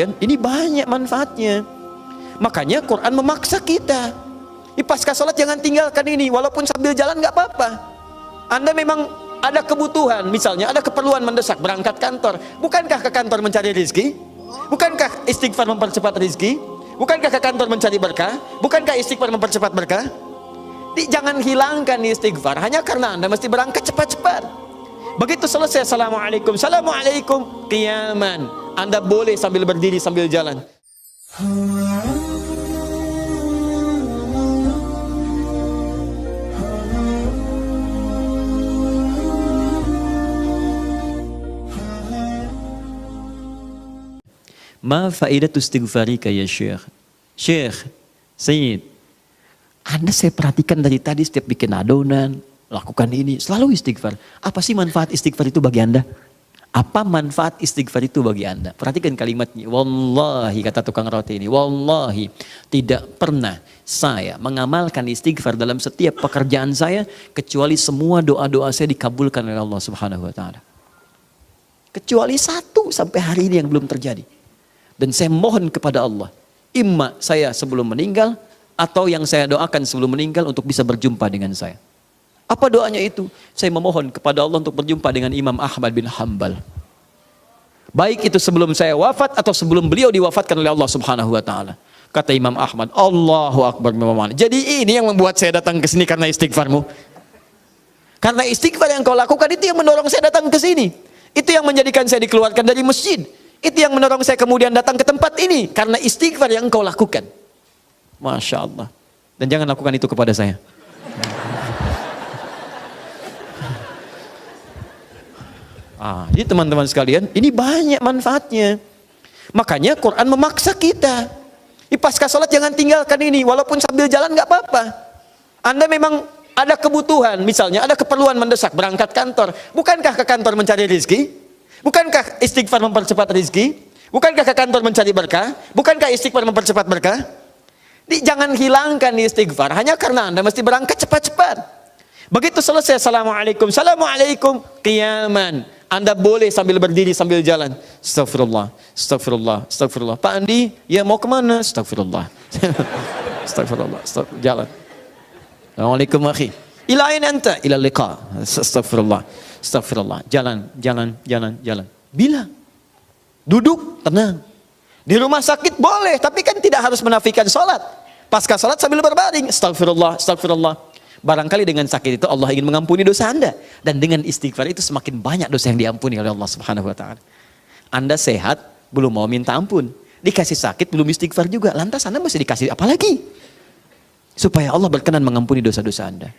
Ini banyak manfaatnya. Makanya Quran memaksa kita. Pasca sholat jangan tinggalkan ini, walaupun sambil jalan nggak apa-apa. Anda memang ada kebutuhan, misalnya ada keperluan mendesak berangkat kantor. Bukankah ke kantor mencari rezeki? Bukankah istighfar mempercepat rezeki? Bukankah ke kantor mencari berkah? Bukankah istighfar mempercepat berkah? Jangan hilangkan istighfar hanya karena Anda mesti berangkat cepat-cepat. Begitu selesai assalamualaikum, assalamualaikum, qiyaman. Anda boleh sambil berdiri sambil jalan. Ma faidatu istighfarika ya Syekh? Syekh, Sayyid, Anda saya perhatikan dari tadi setiap bikin adonan, lakukan ini, selalu istighfar. Apa sih manfaat istighfar itu bagi Anda? Apa manfaat istighfar itu bagi Anda? Perhatikan kalimatnya. Wallahi, kata tukang roti ini, wallahi tidak pernah saya mengamalkan istighfar dalam setiap pekerjaan saya kecuali semua doa-doa saya dikabulkan oleh Allah Subhanahu wa taala. Kecuali satu sampai hari ini yang belum terjadi. Dan saya mohon kepada Allah, imma saya sebelum meninggal atau yang saya doakan sebelum meninggal untuk bisa berjumpa dengan saya. Apa doanya itu? Saya memohon kepada Allah untuk berjumpa dengan Imam Ahmad bin Hanbal. Baik itu sebelum saya wafat atau sebelum beliau diwafatkan oleh Allah Subhanahu wa taala. Kata Imam Ahmad, Allahu Akbar. Jadi ini yang membuat saya datang ke sini karena istighfarmu. Karena istighfar yang kau lakukan itu yang mendorong saya datang ke sini. Itu yang menjadikan saya dikeluarkan dari masjid. Itu yang mendorong saya kemudian datang ke tempat ini. Karena istighfar yang engkau lakukan. Masya Allah. Dan jangan lakukan itu kepada saya. Jadi teman-teman sekalian, ini banyak manfaatnya. Makanya Quran memaksa kita. Pasca sholat jangan tinggalkan ini, walaupun sambil jalan nggak apa-apa. Anda memang ada kebutuhan, misalnya ada keperluan mendesak berangkat kantor. Bukankah ke kantor mencari rezeki? Bukankah istighfar mempercepat rezeki? Bukankah ke kantor mencari berkah? Bukankah istighfar mempercepat berkah? Jangan hilangkan istighfar hanya karena Anda mesti berangkat cepat-cepat. Begitu selesai assalamualaikum, assalamualaikum, qiyaman. Anda boleh sambil berdiri sambil jalan. Astagfirullah, astagfirullah, astagfirullah. Pak Andi, ya mau kemana? Astagfirullah. Astagfirullah, jalan. Assalamualaikum akhi. Ila aina anta? Ila liqa. Astagfirullah. Astagfirullah. Jalan, jalan, jalan, jalan. Bila? Duduk, tenang. Di rumah sakit boleh, tapi kan tidak harus menafikan sholat. Pasca sholat sambil berbaring. Astagfirullah, astagfirullah. Barangkali dengan sakit itu Allah ingin mengampuni dosa Anda. Dan dengan istighfar itu semakin banyak dosa yang diampuni oleh Allah Subhanahu wa ta'ala. Anda sehat, belum mau minta ampun. Dikasih sakit, belum istighfar juga. Lantas Anda mesti dikasih apa lagi? Supaya Allah berkenan mengampuni dosa-dosa Anda.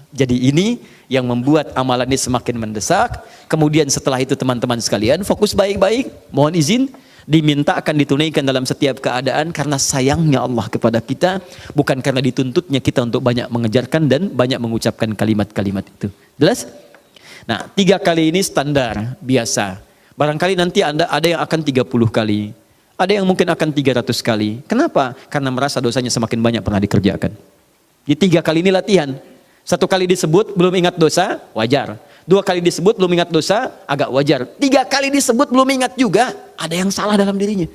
Jadi ini yang membuat amalan ini semakin mendesak. Kemudian setelah itu teman-teman sekalian, fokus baik-baik. Mohon izin, diminta akan ditunaikan dalam setiap keadaan karena sayangnya Allah kepada kita, bukan karena dituntutnya kita untuk banyak mengejarkan dan banyak mengucapkan kalimat-kalimat itu. Jelas? Nah, 3 kali ini standar, biasa. Barangkali nanti Anda ada yang akan 30 kali. Ada yang mungkin akan 300 kali. Kenapa? Karena merasa dosanya semakin banyak pernah dikerjakan. Di 3 kali ini latihan. 1 kali disebut belum ingat dosa, wajar. 2 kali disebut belum ingat dosa, agak wajar. 3 kali disebut belum ingat juga, ada yang salah dalam dirinya.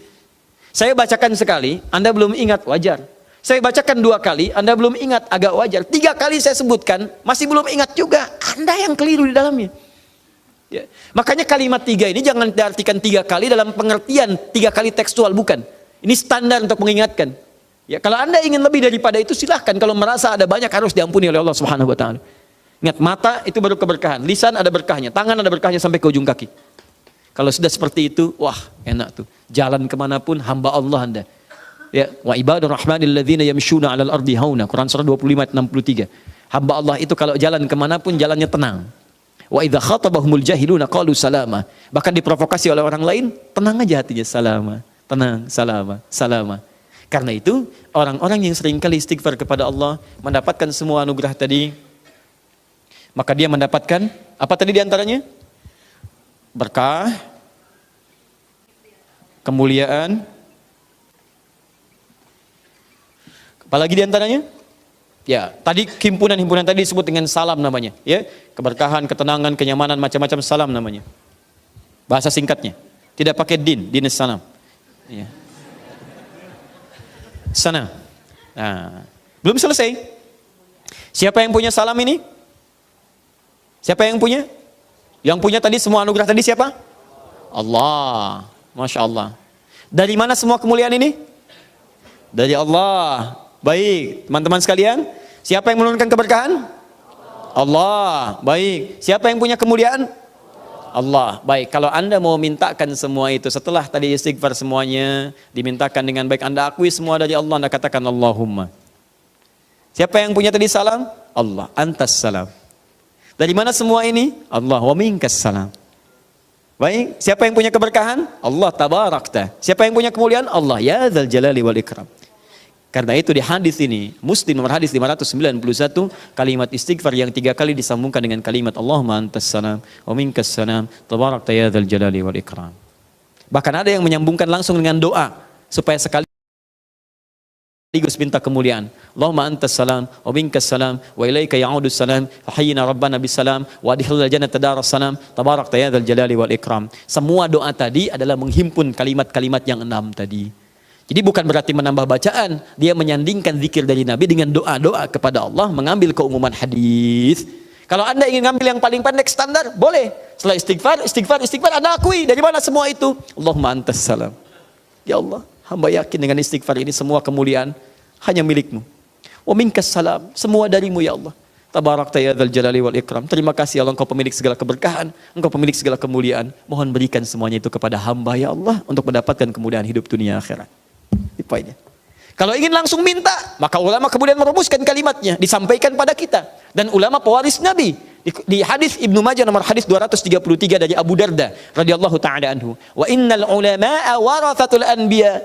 Saya bacakan sekali, Anda belum ingat, wajar. Saya bacakan 2 kali, Anda belum ingat, agak wajar. 3 kali saya sebutkan, masih belum ingat juga, Anda yang keliru di dalamnya. Ya. Makanya kalimat 3 ini jangan diartikan 3 kali dalam pengertian 3 kali tekstual, bukan. Ini standar untuk mengingatkan. Ya, kalau Anda ingin lebih daripada itu silahkan. Kalau merasa ada banyak harus diampuni oleh Allah Subhanahu wa ta'ala. Ingat, mata itu baru keberkahan, lisan ada berkahnya, tangan ada berkahnya sampai ke ujung kaki. Kalau sudah seperti itu, wah enak tuh. Jalan kemanapun hamba Allah Anda. Ya, wa ibadur rahmanil ladzina yamshuna 'alal ardi hauna. Quran surah 25 ayat 63. Hamba Allah itu kalau jalan kemanapun jalannya tenang. Wa idza khatabahumul jahiluna qalu salama. Bahkan diprovokasi oleh orang lain, tenang aja hatinya, salama, tenang, salama, salama. Karena itu, orang-orang yang seringkali istighfar kepada Allah, mendapatkan semua anugerah tadi, maka dia mendapatkan, apa tadi diantaranya? Berkah, kemuliaan, apalagi diantaranya? Ya, tadi himpunan-himpunan tadi disebut dengan salam namanya. Ya, keberkahan, ketenangan, kenyamanan, macam-macam salam namanya. Bahasa singkatnya. Tidak pakai din salam. Ya. Sana. Nah, belum selesai. Siapa yang punya salam ini? Siapa yang punya? Yang punya tadi semua anugerah tadi siapa? Allah. Masya Allah. Dari mana semua kemuliaan ini? Dari Allah. Baik, teman-teman sekalian. Siapa yang menurunkan keberkahan? Allah. Baik. Siapa yang punya kemuliaan? Allah. Baik, kalau Anda mau mintakan semua itu setelah tadi istighfar semuanya dimintakan dengan baik, Anda akui semua dari Allah, Anda katakan Allahumma. Siapa yang punya tadi salam? Allah. Antas salam. Dari mana semua ini? Allah. Wa minkas salam. Baik, siapa yang punya keberkahan? Allah tabarakta. Siapa yang punya kemuliaan? Allah. Ya dzal jalali wal ikram. Karena itu di hadis ini, Muslim nomor hadis 591, kalimat istighfar yang 3 kali disambungkan dengan kalimat Allahumma antas salam wa minkas salam tabarakta ya dzal jalali wal ikram. Bahkan ada yang menyambungkan langsung dengan doa supaya sekaligus minta kemuliaan. Allahumma antas salam wa minkas salam wa ilaika ya'udus salam fa hayyina rabbana bis salam wa adkhilna jannata daras salam tabarakta ya dzal jalali wal ikram. Semua doa tadi adalah menghimpun kalimat-kalimat yang 6 tadi. Jadi bukan berarti menambah bacaan, dia menyandingkan zikir dari Nabi dengan doa-doa kepada Allah, mengambil keumuman hadis. Kalau Anda ingin ngambil yang paling pendek standar, boleh. Setelah istighfar, Anda akui dari mana semua itu. Allahumma antas salam. Ya Allah, hamba yakin dengan istighfar ini semua kemuliaan hanya milikmu. Wa minkas salam, semua darimu ya Allah. Tabarakta ya dzal jalali wal ikram. Terima kasih Allah, Engkau pemilik segala keberkahan, Engkau pemilik segala kemuliaan. Mohon berikan semuanya itu kepada hamba ya Allah untuk mendapatkan kemudahan hidup dunia akhirat. Itu poinnya. Kalau ingin langsung minta, maka ulama kemudian merumuskan kalimatnya, disampaikan pada kita. Dan ulama pewaris Nabi. Di hadis Ibnu Majah nomor hadis 233 dari Abu Darda radhiyallahu taala anhu, wa innal ulama'a warathatul anbiya.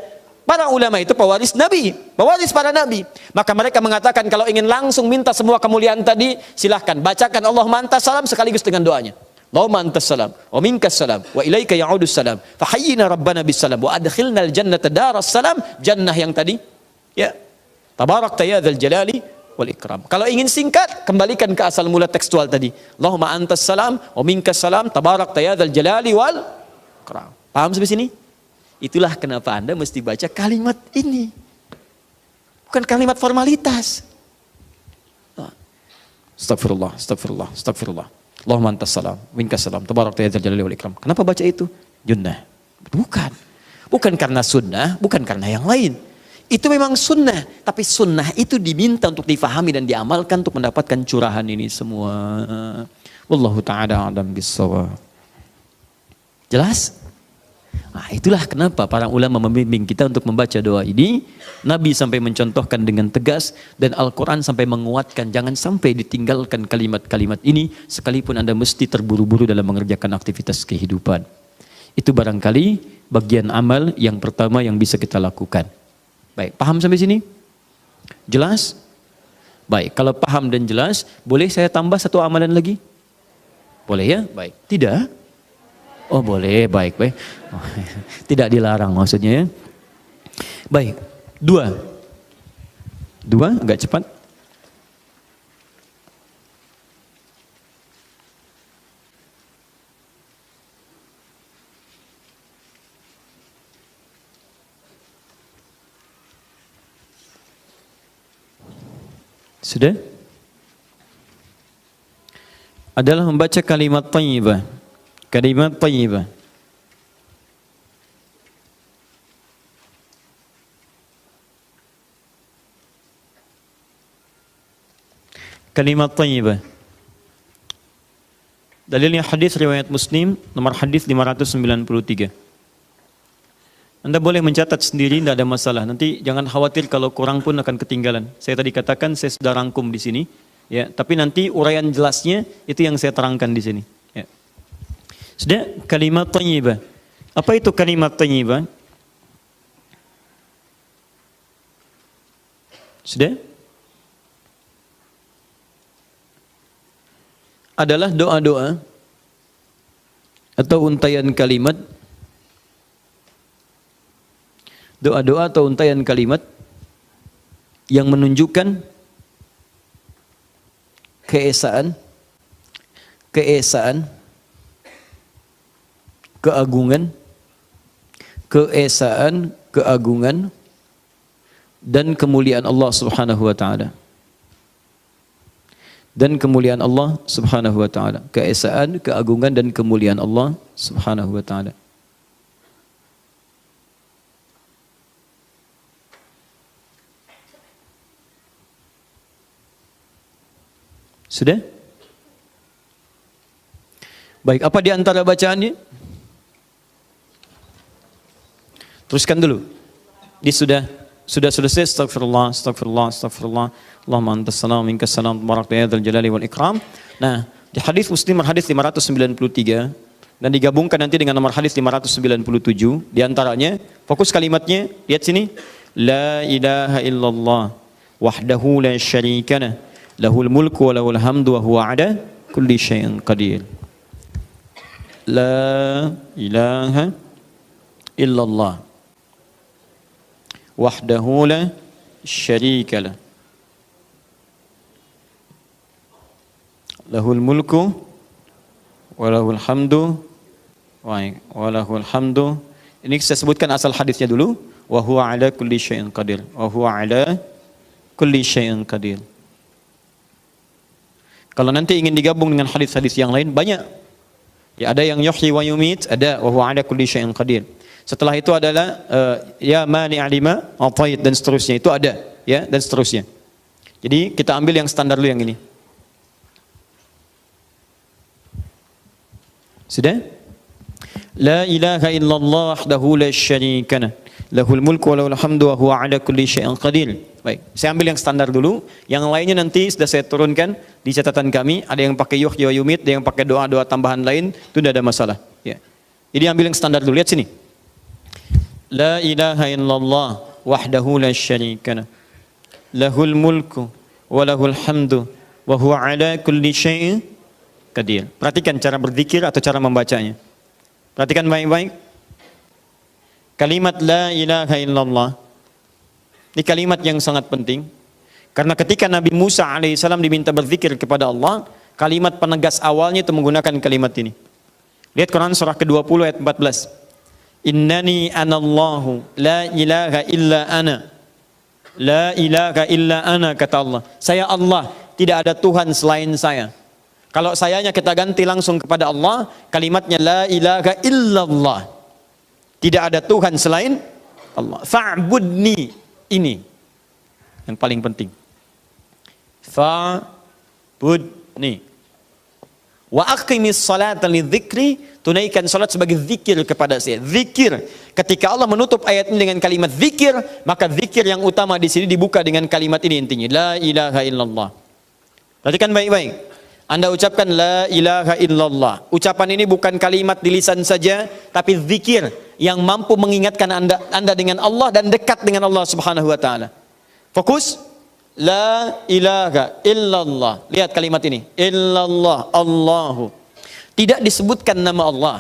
Para ulama itu pewaris Nabi, pewaris para nabi. Maka mereka mengatakan kalau ingin langsung minta semua kemuliaan tadi, silahkan bacakan Allahumma antas salam sekaligus dengan doanya. Allahumma antas salam wa minkas salam wa ilaika ya'udus salam fa hayyina rabbana bis salam wa adkhilnal jannata daras salam, jannah yang tadi ya, tabarakta ya dzal jalali wal ikram. Kalau ingin singkat, kembalikan ke asal mula tekstual tadi, Allahumma antas salam wa minkas salam tabarakta ya dzal jalali wal ikram. Paham sampai sini? Itulah kenapa Anda mesti baca kalimat ini, bukan kalimat formalitas. Astagfirullah, astagfirullah, astagfirullah. Allahumma antas salam, minkas salam, tabarakta ya dzal jalali wal ikram. Kenapa baca itu? Junnah. Bukan. Bukan karena sunnah, bukan karena yang lain. Itu memang sunnah, tapi sunnah itu diminta untuk difahami dan diamalkan untuk mendapatkan curahan ini semua. Wallahu ta'ala a'lam bissawab. Jelas? Nah, itulah kenapa para ulama membimbing kita untuk membaca doa ini. Nabi sampai mencontohkan dengan tegas dan Al-Quran sampai menguatkan jangan sampai ditinggalkan kalimat-kalimat ini sekalipun Anda mesti terburu-buru dalam mengerjakan aktivitas kehidupan. Itu barangkali bagian amal yang pertama yang bisa kita lakukan. Baik, paham sampai sini? Jelas? Baik, kalau paham dan jelas, boleh saya tambah satu amalan lagi? Boleh ya? Baik. Tidak? Oh boleh, baik, baik. Oh, tidak dilarang maksudnya ya. Baik, dua, agak cepat. Sudah? Adalah membaca kalimat thayyibah. Kalimat thayyibah. Kalimat thayyibah. Dalilnya hadis riwayat Muslim nomor hadis 593. Anda boleh mencatat sendiri, tidak ada masalah. Nanti jangan khawatir kalau kurang pun akan ketinggalan. Saya tadi katakan saya sudah rangkum di sini, ya. Tapi nanti uraian jelasnya itu yang saya terangkan di sini. Ya. Sudah, kalimat thayyibah. Apa itu kalimat thayyibah? Sudah? Adalah doa-doa atau untaian kalimat, doa-doa atau untaian kalimat yang menunjukkan keesaan, keagungan, keesaan, keagungan dan kemuliaan Allah Subhanahu wa taala. Dan kemuliaan Allah Subhanahu wa taala. Keesaan, keagungan dan kemuliaan Allah Subhanahu wa taala. Sudah? Baik, apa di antara bacaannya? Teruskan dulu. Sudah selesai. Astagfirullah, astagfirullah, astagfirullah. Allahumma antas salam, minkas salam, tabarak ya dzal jalali wal ikram. Nah, di hadis Muslim hadis 593 dan digabungkan nanti dengan nomor hadis 597, di antaranya fokus kalimatnya, lihat sini. La ilaha illallah wahdahu la syarika lah, lahul mulku wa lahul hamdu wa huwa ala kulli syai'in qadir. La ilaha illallah wahdahu la syarika lah, lahul mulku wa lahul hamdu wa lahul hamdu. Ini saya sebutkan asal hadisnya dulu. Wa huwa ala kulli syai'in qadir. Wa huwa ala kulli syai'in qadir. Kalau nanti ingin digabung dengan hadis-hadis yang lain banyak. Ya, ada yang yuhyi wa yumit, ada wa huwa ala kulli syai'in qadir. Setelah itu adalah ya mani'a lima atait dan seterusnya, itu ada, ya, dan seterusnya. Jadi kita ambil yang standar dulu yang ini. Sudah? La ilaha illallah wahdahu la syarika lah, lahul mulku wa lahul hamdu wa huwa ala kulli syai'in qadir. Baik, saya ambil yang standar dulu. Yang lainnya nanti sudah saya turunkan di catatan kami. Ada yang pakai yuhyi wa yumit, ada yang pakai doa-doa tambahan lain, itu tidak ada masalah. Ya. Jadi ambil yang standar dulu. Lihat sini. La ilaha illallah wahdahu la syarika lah, lahul mulku wa lahul hamdu wa huwa ala kulli syai'in qadir. Perhatikan cara berzikir atau cara membacanya. Perhatikan baik-baik. Kalimat la ilaha illallah ini kalimat yang sangat penting, karena ketika Nabi Musa alaihissalam diminta berzikir kepada Allah, kalimat penegas awalnya itu menggunakan kalimat ini. Lihat Quran surah ke-20 ayat 14. Innani anallahu la ilaha illa ana. La ilaha illa ana, kata Allah. Saya Allah, tidak ada Tuhan selain saya. Kalau sayanya kita ganti langsung kepada Allah, kalimatnya la ilaha illallah. Tidak ada Tuhan selain Allah. Fa'budni, ini yang paling penting. Fa'budni. Wa aqimis salata lidzikri, tunaikan salat sebagai zikir kepada saya. Zikir. Ketika Allah menutup ayat ini dengan kalimat zikir, maka zikir yang utama di sini dibuka dengan kalimat ini intinya. La ilaha illallah. Perhatikan baik-baik. Anda ucapkan la ilaha illallah. Ucapan ini bukan kalimat di lisan saja, tapi zikir yang mampu mengingatkan Anda dengan Allah dan dekat dengan Allah Subhanahu wa taala. Fokus. La ilaha illallah. Lihat kalimat ini. Illallah, Allahu. Tidak disebutkan nama Allah.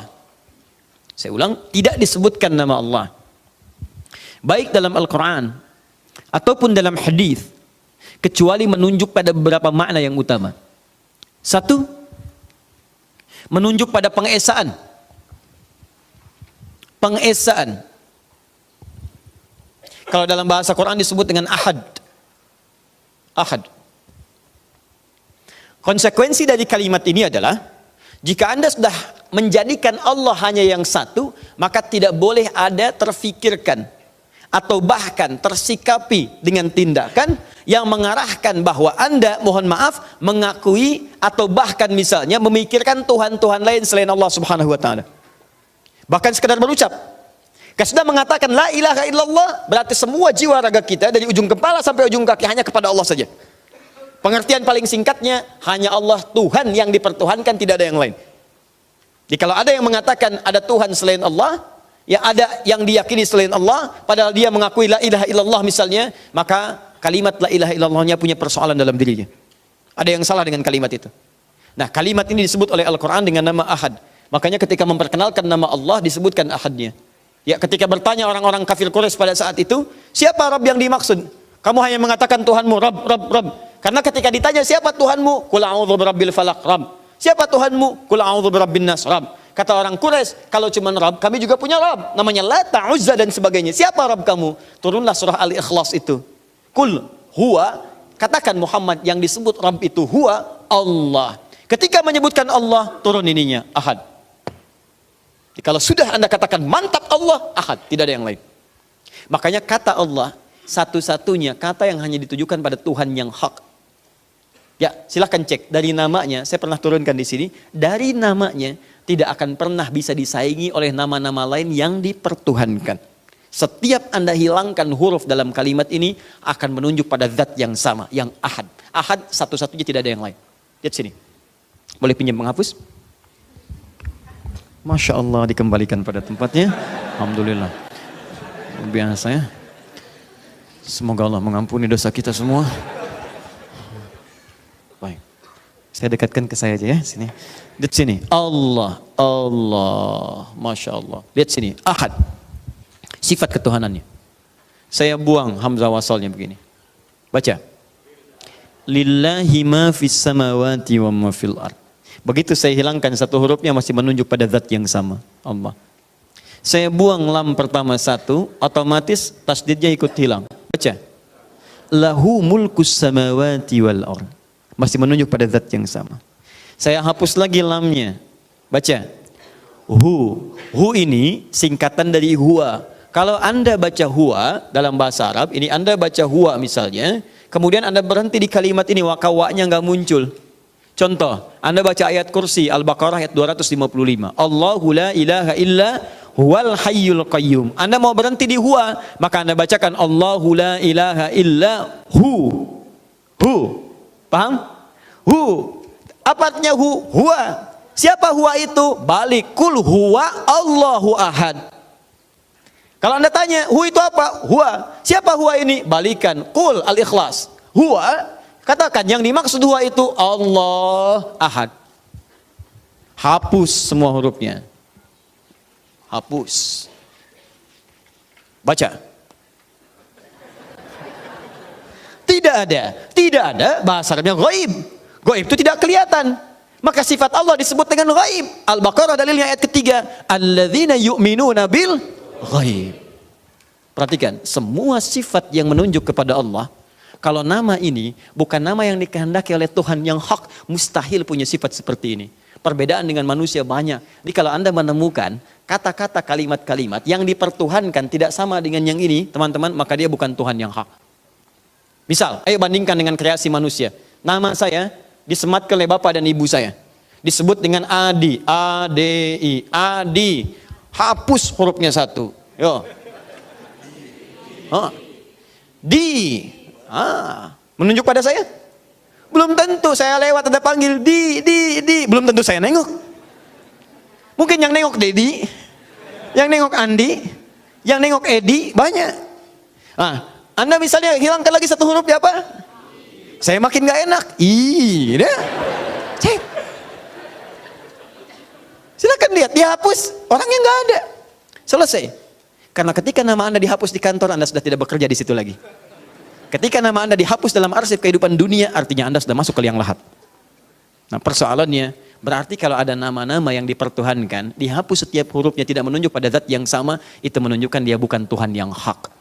Saya ulang, tidak disebutkan nama Allah. Baik dalam Al-Quran ataupun dalam hadis, kecuali menunjuk pada beberapa makna yang utama. Satu, menunjuk pada pengesaan. Pengesaan. Kalau dalam bahasa Quran disebut dengan ahad. Ahad. Konsekuensi dari kalimat ini adalah, jika Anda sudah menjadikan Allah hanya yang satu, maka tidak boleh ada terfikirkan atau bahkan tersikapi dengan tindakan yang mengarahkan bahwa Anda, mohon maaf, mengakui atau bahkan misalnya memikirkan Tuhan-Tuhan lain selain Allah Subhanahu wa taala. Bahkan sekadar berucap. Kita sudah mengatakan la ilaha illallah, berarti semua jiwa raga kita dari ujung kepala sampai ujung kaki hanya kepada Allah saja. Pengertian paling singkatnya, hanya Allah Tuhan yang dipertuhankan, tidak ada yang lain. Jadi kalau ada yang mengatakan ada Tuhan selain Allah, ya ada yang diyakini selain Allah, padahal dia mengakui la ilaha illallah misalnya, maka kalimat la ilaha illallahnya punya persoalan dalam dirinya. Ada yang salah dengan kalimat itu. Nah, kalimat ini disebut oleh Al-Quran dengan nama ahad. Makanya ketika memperkenalkan nama Allah disebutkan ahadnya. Ya, ketika bertanya orang-orang kafir Quraisy pada saat itu, siapa Rabb yang dimaksud? Kamu hanya mengatakan Tuhanmu Rabb. Karena ketika ditanya siapa Tuhanmu, qul a'udzu birabbil falaq, Rabb. Siapa Tuhanmu? Qul a'udzu birabbin nas, Rabb. Kata orang Quraisy, kalau cuma Rabb, kami juga punya Rabb. Namanya Lata, Uzza dan sebagainya. Siapa Rabb kamu? Turunlah surah Al-Ikhlas itu. Kul huwa, katakan Muhammad, yang disebut Rabb itu huwa Allah. Ketika menyebutkan Allah, turun ininya, Ahad. Jadi, kalau sudah Anda katakan mantap Allah, Ahad, tidak ada yang lain. Makanya kata Allah satu-satunya kata yang hanya ditujukan pada Tuhan yang hak. Ya, silahkan cek dari namanya. Saya pernah turunkan di sini. Dari namanya tidak akan pernah bisa disaingi oleh nama-nama lain yang dipertuhankan. Setiap Anda hilangkan huruf dalam kalimat ini akan menunjuk pada zat yang sama, yang Ahad. Ahad satu-satunya, tidak ada yang lain. Lihat sini. Boleh pinjam penghapus? Masya Allah, dikembalikan pada tempatnya. Alhamdulillah. Biasa ya. Semoga Allah mengampuni dosa kita semua. Baik. Saya dekatkan ke saya aja ya, sini. Lihat sini. Allah, Allah, Masya Allah. Lihat sini. Ahad. Sifat ketuhanannya. Saya buang hamzah wasalnya begini. Baca. Lillahi ma fis samawati wa ma fil ard. Begitu saya hilangkan satu hurufnya masih menunjuk pada zat yang sama, Allah. Saya buang lam pertama satu, otomatis tasdidnya ikut hilang. Baca. Lahu mulkus samawati wal ard. Masih menunjuk pada zat yang sama. Saya hapus lagi lamnya. Baca. Hu ini singkatan dari huwa. Kalau Anda baca huwa dalam bahasa Arab, ini Anda baca huwa misalnya, kemudian Anda berhenti di kalimat ini, wakawaknya nggak muncul. Contoh, Anda baca ayat kursi Al-Baqarah ayat 255. Allahu la ilaha illa huwal hayyul qayyum. Anda mau berhenti di huwa, maka Anda bacakan Allahu la ilaha illa hu. Hu. Paham? Hu. Apa artinya hu? Huwa. Siapa huwa itu? Balik. Kul huwa Allahu ahad. Kalau Anda tanya, hu itu apa? Huwa. Siapa huwa ini? Balikan. Kul al-ikhlas. Huwa. Katakan yang dimaksud huwa itu Allah ahad. Hapus semua hurufnya. Hapus. Baca. Tidak ada bahasa Arabnya ghaib. Ghaib itu tidak kelihatan. Maka sifat Allah disebut dengan ghaib. Al-Baqarah dalilnya ayat ketiga. Alladzina yu'minuna bil ghaib. Perhatikan, semua sifat yang menunjuk kepada Allah, kalau nama ini bukan nama yang dikehendaki oleh Tuhan yang hak, mustahil punya sifat seperti ini. Perbedaan dengan manusia banyak. Jadi kalau Anda menemukan kata-kata kalimat-kalimat yang dipertuhankan tidak sama dengan yang ini, teman-teman, maka dia bukan Tuhan yang hak. Misal, ayo bandingkan dengan kreasi manusia. Nama saya disematkan oleh bapak dan ibu saya. Disebut dengan Adi, A-D-I, Adi. Hapus hurufnya satu. Yo. Di. Menunjuk pada saya? Belum tentu. Saya lewat ada panggil di. Belum tentu saya nengok. Mungkin yang nengok Dedi, yang nengok Andi, yang nengok Edi, banyak. Anda misalnya hilangkan lagi satu huruf ya apa? Saya makin gak enak. Dah. Cek. Silakan lihat, dihapus, orangnya nggak ada. Selesai. Karena ketika nama Anda dihapus di kantor, Anda sudah tidak bekerja di situ lagi. Ketika nama Anda dihapus dalam arsip kehidupan dunia, artinya Anda sudah masuk ke liang lahat. Nah, persoalannya, berarti kalau ada nama-nama yang dipertuhankan, dihapus setiap hurufnya tidak menunjuk pada zat yang sama, itu menunjukkan dia bukan Tuhan yang hak.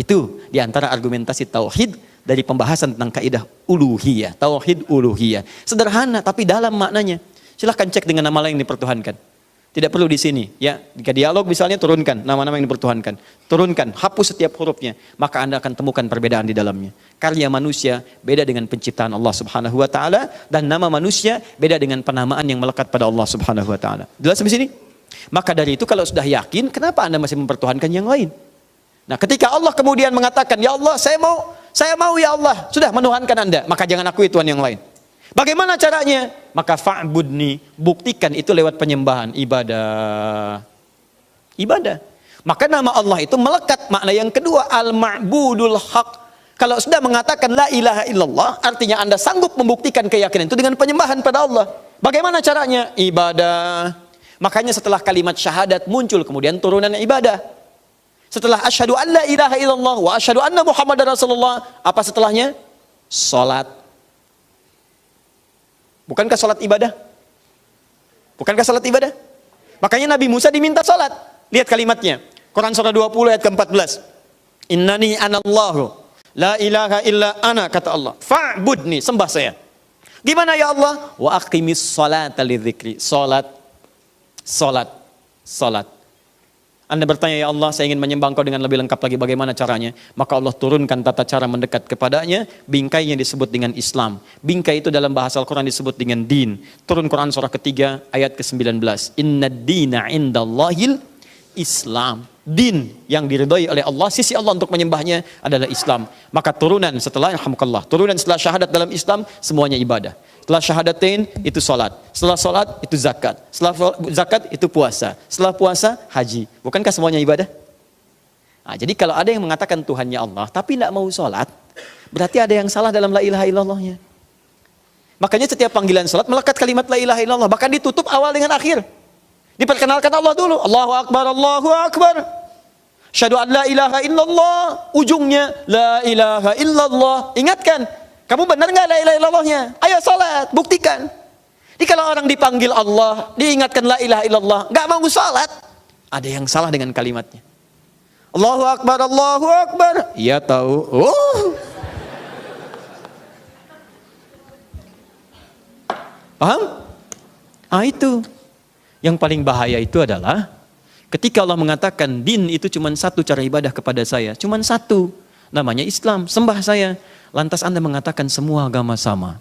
Itu diantara argumentasi tauhid dari pembahasan tentang kaidah uluhiyah, tauhid uluhiyah. Sederhana tapi dalam maknanya. Silahkan cek dengan nama lain yang dipertuhankan. Tidak perlu di sini, ya. Jika dialog misalnya turunkan nama-nama yang dipertuhankan, turunkan, hapus setiap hurufnya, maka Anda akan temukan perbedaan di dalamnya. Karya manusia beda dengan penciptaan Allah Subhanahu wa taala, dan nama manusia beda dengan penamaan yang melekat pada Allah Subhanahu wa taala. Jelas sampai sini? Maka dari itu kalau sudah yakin, kenapa Anda masih mempertuhankan yang lain? Nah, ketika Allah kemudian mengatakan, "Ya Allah, saya mau ya Allah." Sudah menuhankan Anda, maka jangan akui Tuhan yang lain. Bagaimana caranya? Maka fa'budni, buktikan itu lewat penyembahan, ibadah. Maka nama Allah itu melekat makna yang kedua, al-ma'budul haq. Kalau sudah mengatakan la ilaha illallah, artinya Anda sanggup membuktikan keyakinan itu dengan penyembahan pada Allah. Bagaimana caranya? Ibadah. Makanya setelah kalimat syahadat muncul kemudian turunan ibadah. Setelah asyhadu an la ilaha illallah wa asyhadu anna muhammadar rasulullah, apa setelahnya? Salat. Bukankah salat ibadah? Bukankah salat ibadah? Makanya Nabi Musa diminta salat. Lihat kalimatnya. Quran surah 20 ayat ke-14. Innani anallahu la ilaha illa ana, kata Allah. Fa'budni, sembah saya. Gimana ya Allah? Wa aqimis salata lidzikri. Salat. Anda bertanya, ya Allah, saya ingin menyembah Engkau dengan lebih lengkap lagi, bagaimana caranya? Maka Allah turunkan tata cara mendekat kepadanya, bingkainya disebut dengan Islam. Bingkai itu dalam bahasa Al-Quran disebut dengan din. Turun Quran surah ketiga ayat ke-19. Inna dina indallahil Islam. Din yang diridhai oleh Allah, sisi Allah untuk menyembahnya adalah Islam. Maka turunan setelah syahadat dalam Islam semuanya ibadah. Setelah syahadatain itu salat, setelah salat itu zakat, setelah zakat itu puasa, setelah puasa haji. Bukankah semuanya ibadah? Nah, jadi kalau ada yang mengatakan Tuhannya Allah tapi tidak mau salat, berarti ada yang salah dalam la ilaha illallahnya. Makanya setiap panggilan salat melekat kalimat la ilaha illallah, bahkan ditutup awal dengan akhir. Diperkenalkan Allah dulu, Allahu Akbar, Allahu Akbar. Syahadu an la ilaha illallah, ujungnya la ilaha illallah. Ingatkan, kamu benar nggak la ilaha illallahnya? Ayo salat, buktikan. Jadi kalau orang dipanggil Allah, diingatkan la ilaha illallah, nggak mau salat, ada yang salah dengan kalimatnya. Allahu Akbar, Allahu Akbar. Iya tahu. Paham? Itu. Yang paling bahaya itu adalah ketika Allah mengatakan din itu cuma satu cara ibadah kepada saya, cuma satu, namanya Islam, sembah saya. Lantas Anda mengatakan semua agama sama.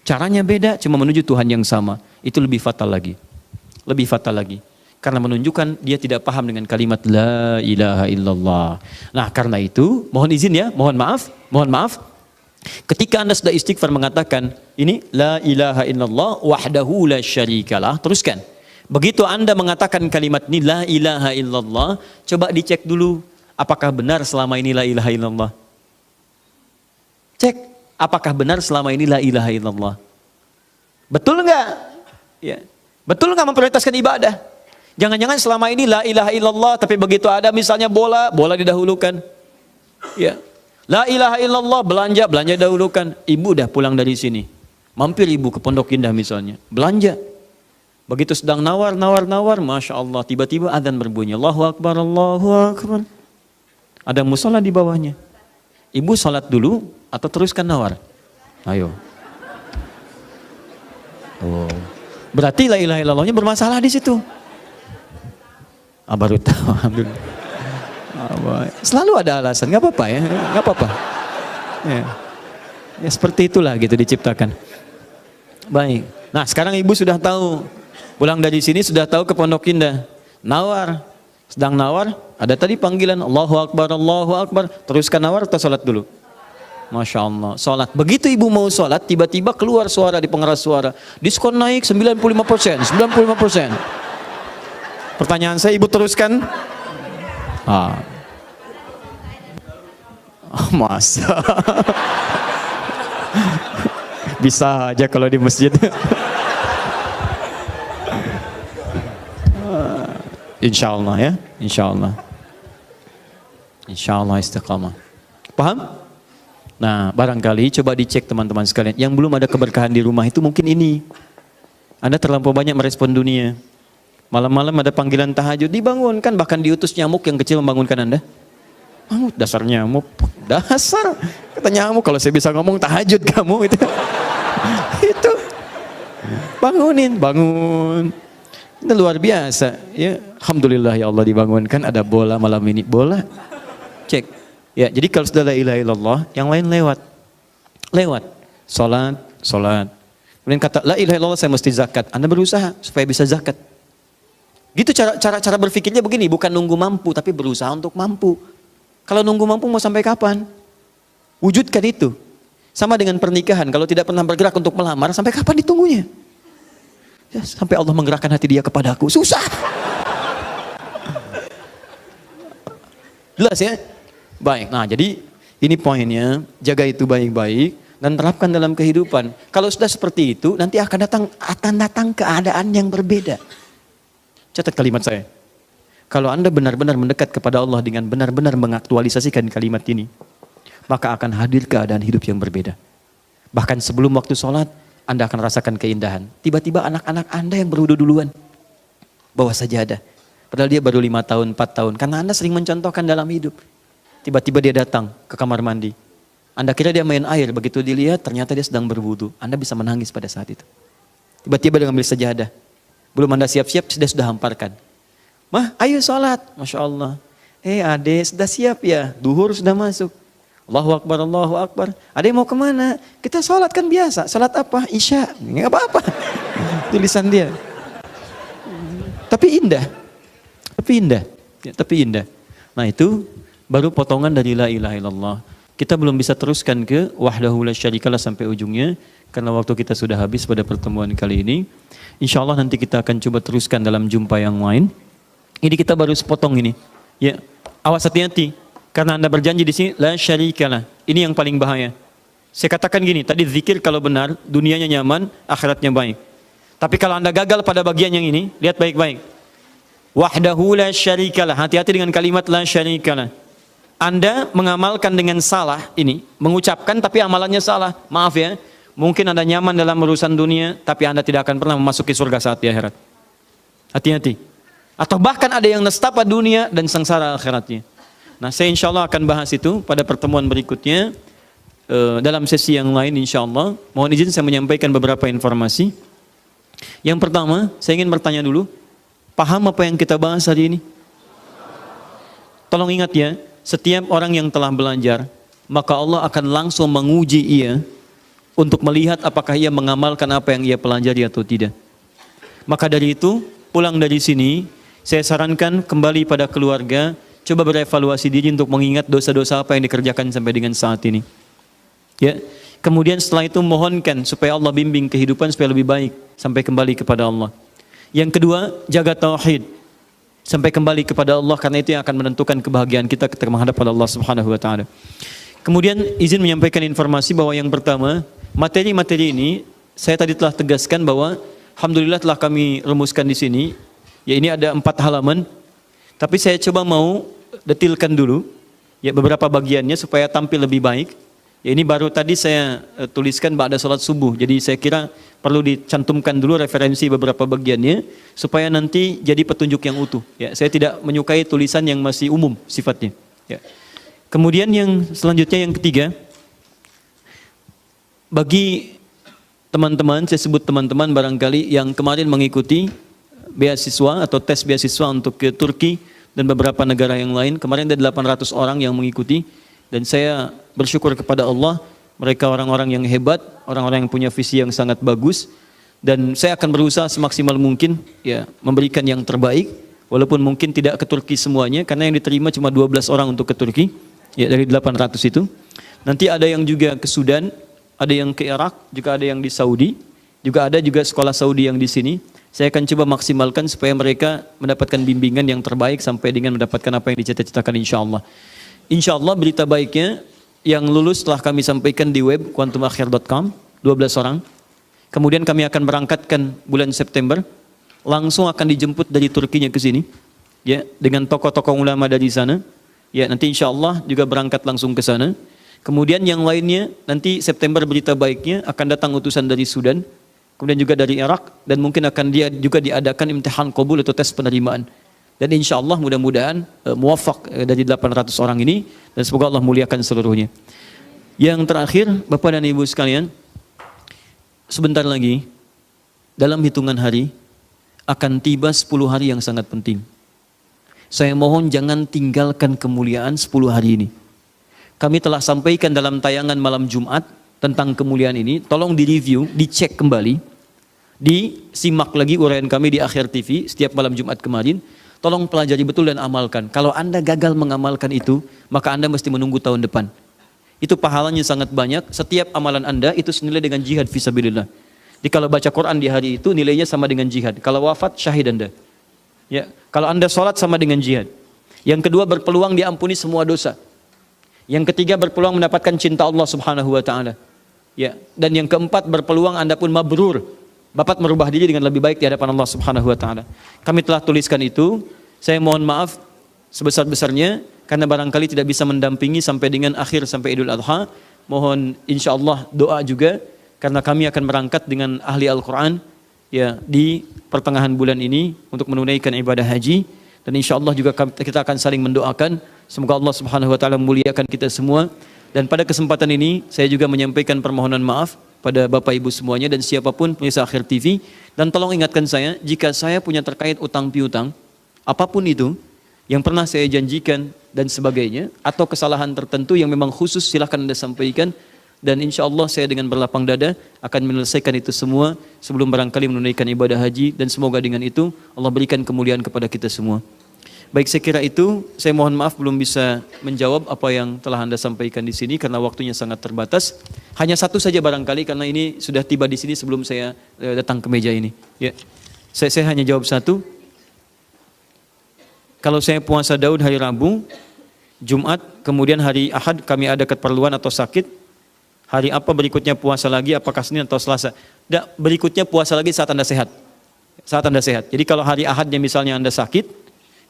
Caranya beda, cuma menuju Tuhan yang sama. Itu lebih fatal lagi. Lebih fatal lagi. Karena menunjukkan dia tidak paham dengan kalimat la ilaha illallah. Nah, karena itu, mohon izin ya, mohon maaf. Ketika Anda sudah istighfar mengatakan ini la ilaha illallah wahdahu la syarikalah, teruskan. Begitu Anda mengatakan kalimat ini la ilaha illallah, coba dicek dulu apakah benar selama ini la ilaha illallah. Cek apakah benar selama ini la ilaha illallah. Betul enggak? Ya. Betul enggak memprioritaskan ibadah? Jangan-jangan selama ini la ilaha illallah tapi begitu ada misalnya bola didahulukan. Ya. La ilaha illallah, belanja dahulukan. Ibu dah pulang dari sini, mampir ibu ke Pondok Indah misalnya, belanja. Begitu sedang nawar, Masya Allah, tiba-tiba adzan berbunyi, Allahu Akbar, Allahu Akbar. Ada musola di bawahnya. Ibu salat dulu atau teruskan nawar? Ayo. Berarti la ilaha illallahnya bermasalah di situ. Baru tahu, alhamdulillah. Selalu ada alasan, nggak apa-apa ya, nggak apa-apa. Ya seperti itulah gitu diciptakan. Baik. Nah sekarang ibu sudah tahu, pulang dari sini sudah tahu ke Pondok Indah, nawar, sedang nawar, ada tadi panggilan Allahu Akbar, teruskan nawar atau sholat dulu? Masya Allah, sholat. Begitu ibu mau sholat, tiba-tiba keluar suara di pengeras suara, diskon naik 95%. Pertanyaan saya, ibu teruskan? Masa bisa aja kalau di masjid. Insya Allah ya, Insya Allah istiqamah. Paham? Nah barangkali coba dicek teman-teman sekalian, yang belum ada keberkahan di rumah itu mungkin ini, Anda terlampau banyak merespon dunia. Malam-malam ada panggilan tahajud, dibangunkan, bahkan diutus nyamuk yang kecil membangunkan Anda. Dasar nyamuk, dasar kata nyamuk, kalau saya bisa ngomong tahajud kamu itu. Itu bangun, itu luar biasa ya. Alhamdulillah ya Allah, dibangunkan, ada bola malam ini, bola, cek ya. Jadi kalau sudah la ilaha illallah, yang lain lewat sholat, kemudian kata la ilaha illallah saya mesti zakat, Anda berusaha supaya bisa zakat. Gitu cara berpikirnya begini, bukan nunggu mampu tapi berusaha untuk mampu. Kalau nunggu mampu mau sampai kapan? Wujudkan itu. Sama dengan pernikahan, kalau tidak pernah bergerak untuk melamar, sampai kapan ditunggunya? Ya, sampai Allah menggerakkan hati dia kepadaku, susah. Jelas ya? Baik, nah jadi ini poinnya, jaga itu baik-baik dan terapkan dalam kehidupan. Kalau sudah seperti itu, nanti akan datang keadaan yang berbeda. Catat kalimat saya. Kalau Anda benar-benar mendekat kepada Allah dengan benar-benar mengaktualisasikan kalimat ini, maka akan hadir keadaan hidup yang berbeda. Bahkan sebelum waktu sholat, Anda akan rasakan keindahan. Tiba-tiba anak-anak Anda yang berwudu duluan bawa sajadah. Padahal dia baru 5 tahun, 4 tahun. Karena Anda sering mencontohkan dalam hidup. Tiba-tiba dia datang ke kamar mandi. Anda kira dia main air, begitu dilihat ternyata dia sedang berwudu. Anda bisa menangis pada saat itu. Tiba-tiba dia ambil sajadah. Belum Anda siap-siap, sudah hamparkan. Mah, ayo sholat. Masya Allah. Adek, sudah siap ya? Duhur sudah masuk. Allahu Akbar, Allahu Akbar. Adek mau kemana? Kita sholat kan biasa. Sholat apa? Isya. Nggak apa-apa. Tulisan dia. Tapi indah. Tapi indah. Nah itu baru potongan dari la ilaha illallah. Kita belum bisa teruskan ke wahdahu la syarikalah sampai ujungnya. Karena waktu kita sudah habis pada pertemuan kali ini. Insya Allah nanti kita akan coba teruskan dalam jumpa yang lain. Ini kita baru sepotong ini. Ya, awas hati-hati. Karena Anda berjanji di sini la syarikalah. Ini yang paling bahaya. Saya katakan gini, tadi zikir kalau benar, dunianya nyaman, akhiratnya baik. Tapi kalau Anda gagal pada bagian yang ini, lihat baik-baik. Wahdahu la syarikalah. Hati-hati dengan kalimat la syarikalah. Anda mengamalkan dengan salah ini, mengucapkan tapi amalannya salah. Maaf ya, mungkin Anda nyaman dalam urusan dunia, tapi Anda tidak akan pernah memasuki surga saat di akhirat. Hati-hati. Atau bahkan ada yang nestapa dunia dan sengsara akhiratnya. Nah, saya insya Allah akan bahas itu pada pertemuan berikutnya dalam sesi yang lain insya Allah. Mohon izin saya menyampaikan beberapa informasi. Yang pertama, saya ingin bertanya dulu, paham apa yang kita bahas hari ini? Tolong ingat ya, setiap orang yang telah belajar, maka Allah akan langsung menguji ia untuk melihat apakah ia mengamalkan apa yang ia pelajari atau tidak. Maka dari itu, pulang dari sini, saya sarankan kembali pada keluarga, coba berevaluasi diri untuk mengingat dosa-dosa apa yang dikerjakan sampai dengan saat ini. Ya. Kemudian setelah itu mohonkan supaya Allah bimbing kehidupan supaya lebih baik sampai kembali kepada Allah. Yang kedua, jaga tauhid sampai kembali kepada Allah karena itu yang akan menentukan kebahagiaan kita ketika menghadap pada Allah Subhanahu wa taala. Kemudian izin menyampaikan informasi bahwa yang pertama, materi-materi ini saya tadi telah tegaskan bahwa alhamdulillah telah kami rumuskan di sini. Ya, ini ada 4 halaman. Tapi saya coba mau detilkan dulu ya beberapa bagiannya supaya tampil lebih baik. Ya, ini baru tadi saya tuliskan ba'da salat subuh. Jadi saya kira perlu dicantumkan dulu referensi beberapa bagiannya supaya nanti jadi petunjuk yang utuh. Ya, saya tidak menyukai tulisan yang masih umum sifatnya. Ya. Kemudian yang selanjutnya yang ketiga, bagi teman-teman, saya sebut teman-teman barangkali yang kemarin mengikuti beasiswa atau tes beasiswa untuk ke Turki dan beberapa negara yang lain. Kemarin ada 800 orang yang mengikuti dan saya bersyukur kepada Allah, mereka orang-orang yang hebat, orang-orang yang punya visi yang sangat bagus dan saya akan berusaha semaksimal mungkin ya memberikan yang terbaik walaupun mungkin tidak ke Turki semuanya karena yang diterima cuma 12 orang untuk ke Turki ya dari 800 itu. Nanti ada yang juga ke Sudan, ada yang ke Irak, juga ada yang di Saudi, juga ada sekolah Saudi yang di sini. Saya akan coba maksimalkan supaya mereka mendapatkan bimbingan yang terbaik sampai dengan mendapatkan apa yang dicita-citakan insya Allah. Insya Allah berita baiknya yang lulus telah kami sampaikan di web quantumakhir.com, 12 orang. Kemudian kami akan berangkatkan bulan September, langsung akan dijemput dari Turkinya ke sini, ya dengan tokoh-tokoh ulama dari sana. Ya nanti insya Allah juga berangkat langsung ke sana. Kemudian yang lainnya nanti September berita baiknya akan datang utusan dari Sudan. Kemudian juga dari Irak dan mungkin akan juga diadakan imtihan qabul atau tes penerimaan. Dan insya Allah mudah-mudahan muwafaq dari 800 orang ini dan semoga Allah muliakan seluruhnya. Yang terakhir, Bapak dan Ibu sekalian, sebentar lagi dalam hitungan hari akan tiba 10 hari yang sangat penting. Saya mohon jangan tinggalkan kemuliaan 10 hari ini. Kami telah sampaikan dalam tayangan malam Jumat tentang kemuliaan ini, tolong direview, dicek kembali. Disimak lagi uraian kami di Akhir TV setiap malam Jumat kemarin. Tolong pelajari betul dan amalkan. Kalau Anda gagal mengamalkan itu, maka Anda mesti menunggu tahun depan. Itu pahalanya sangat banyak. Setiap amalan Anda itu senilai dengan jihad fisabilillah. Jadi kalau baca Quran di hari itu nilainya sama dengan jihad. Kalau wafat syahid Anda. Ya, kalau Anda sholat sama dengan jihad. Yang kedua berpeluang diampuni semua dosa. Yang ketiga berpeluang mendapatkan cinta Allah Subhanahu wa taala. Ya, dan yang keempat berpeluang Anda pun mabrur. Bapak merubah diri dengan lebih baik di hadapan Allah Subhanahu wa taala. Kami telah tuliskan itu. Saya mohon maaf sebesar-besarnya karena barangkali tidak bisa mendampingi sampai dengan akhir sampai Idul Adha. Mohon insyaallah doa juga karena kami akan berangkat dengan ahli Al-Quran ya di pertengahan bulan ini untuk menunaikan ibadah haji, dan insya Allah juga kita akan saling mendoakan semoga Allah Subhanahu wa taala memuliakan kita semua. Dan pada kesempatan ini saya juga menyampaikan permohonan maaf pada Bapak Ibu semuanya dan siapapun pemirsa Akhir TV, dan tolong ingatkan saya jika saya punya terkait utang piutang apapun itu yang pernah saya janjikan dan sebagainya, atau kesalahan tertentu yang memang khusus, silahkan Anda sampaikan, dan insya Allah saya dengan berlapang dada akan menyelesaikan itu semua sebelum barangkali menunaikan ibadah haji, dan semoga dengan itu Allah berikan kemuliaan kepada kita semua. Baik, saya kira itu. Saya mohon maaf belum bisa menjawab apa yang telah Anda sampaikan di sini karena waktunya sangat terbatas. Hanya satu saja barangkali karena ini sudah tiba di sini sebelum saya datang ke meja ini. Ya, saya hanya jawab satu. Kalau saya puasa Daud hari Rabu, Jumat, kemudian hari Ahad kami ada keperluan atau sakit, hari apa berikutnya puasa lagi, apakah Senin atau Selasa? Berikutnya puasa lagi saat Anda sehat. Saat Anda sehat. Jadi kalau hari Ahadnya misalnya Anda sakit,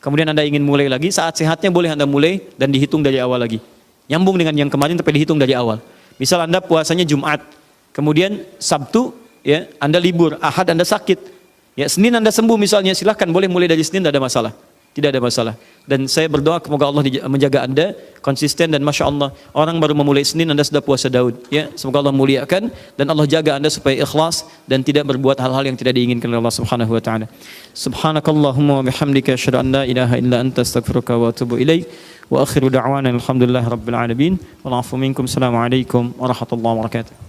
kemudian Anda ingin mulai lagi, saat sehatnya boleh Anda mulai dan dihitung dari awal lagi. Nyambung dengan yang kemarin tapi dihitung dari awal. Misal Anda puasanya Jumat, kemudian Sabtu ya Anda libur, Ahad Anda sakit. Ya, Senin Anda sembuh misalnya, silahkan boleh mulai dari Senin, tidak ada masalah. Tidak ada masalah. Dan saya berdoa semoga Allah menjaga Anda konsisten, dan Masya Allah orang baru memulai Senin Anda sudah puasa Daud. Ya, semoga Allah muliakan dan Allah jaga Anda supaya ikhlas dan tidak berbuat hal-hal yang tidak diinginkan oleh Allah Subhanahu wa taala. Subhanakallahumma wa bihamdika asyhadu an la ilaha illa anta astaghfiruka wa atubu ilaik. Wa akhiru da'wana alhamdulillahi rabbil alamin. Wal 'afwu minkum. Assalamualaikum warahmatullahi wabarakatuh.